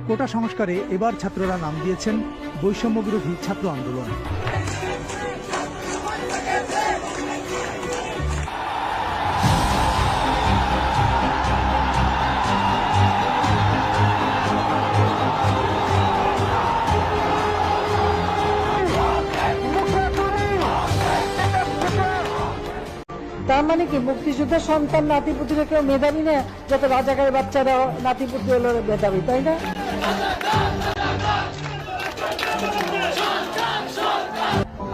কোটা সংস্কারে এবার ছাত্ররা নাম দিয়েছেন বৈষম্য বিরোধী ছাত্র আন্দোলন। তার মানে কি মুক্তিযুদ্ধের সন্তান নাতিপুতিরা কেউ মেধাবী না, যত রাজাকারের বাচ্চারা নাতিপুতি হলো মেধাবী, তাই না?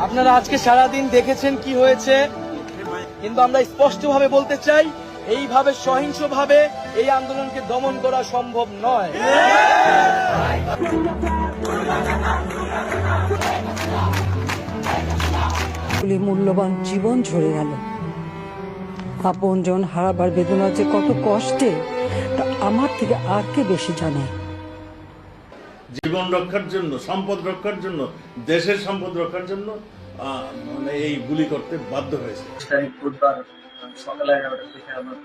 আপনারা আজকে সারাদিন দেখেছেন কি হয়েছে, কিন্তু আমরা স্পষ্টভাবে বলতে চাই এইভাবে সহিংসভাবে এই আন্দোলনকে দমন করা সম্ভব নয়। মূল্যবান জীবন ঝরে গেল, আপনজন হারাবার বেদনা যে কত কষ্টে তা আমার থেকে আর কে বেশি জানে। জীবন রক্ষার জন্য, সম্পদ রক্ষার জন্য, দেশের সম্পদ রক্ষার জন্য মানে এই গুলি করতে বাধ্য হয়েছে। বুধবার সকালে 11টার দিকে আমার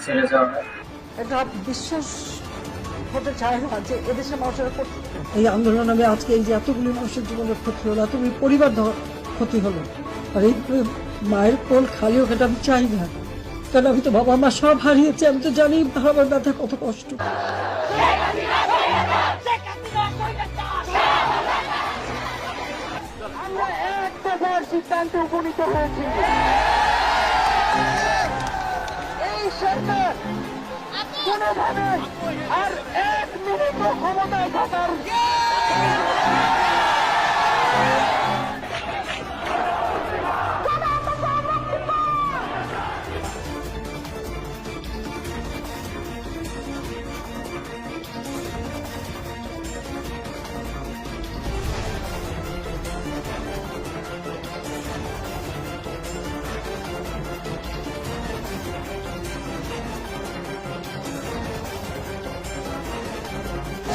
ছেড়ে যাওয়া হয়। এটা বিশ্বাস হতে চায় না যে এদেশের মানুষের এই আন্দোলন আমি আজকে এই যে এতগুলি মানুষের জীবনের ক্ষতি হলো, এতগুলি পরিবার ক্ষতি হলো, আর এই মায়ের কোল খালি হোক এটা আমি চাই না, কারণ আমি তো বাবা মা সব হারিয়েছি, আমি তো জানি হারাবার ব্যথা কত কষ্ট। আমরা এক দফার সিদ্ধান্তে উপনীত হয়েছি, এই সরকার কোনোভাবে আর 1 মিনিট ক্ষমতায় থাকার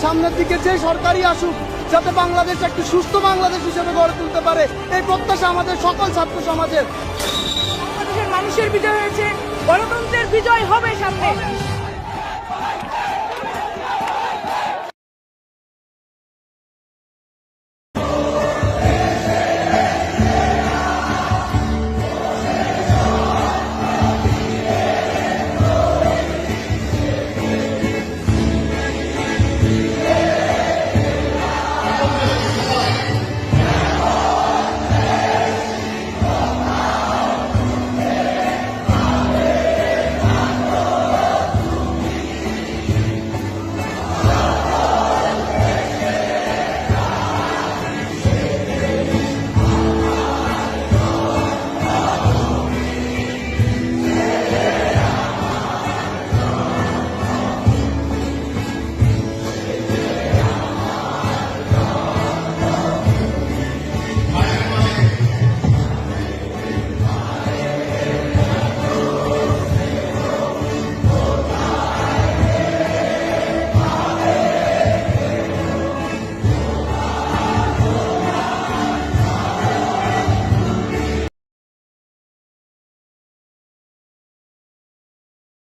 সামনের দিকে যে সরকারই আসুক, যাতে বাংলাদেশ একটি সুস্থ বাংলাদেশ হিসেবে গড়ে তুলতে পারে, এই প্রত্যাশা আমাদের সকল ছাত্র সমাজের। বাংলাদেশের মানুষের বিজয় হয়েছে, গণতন্ত্রের বিজয় হবে সামনে।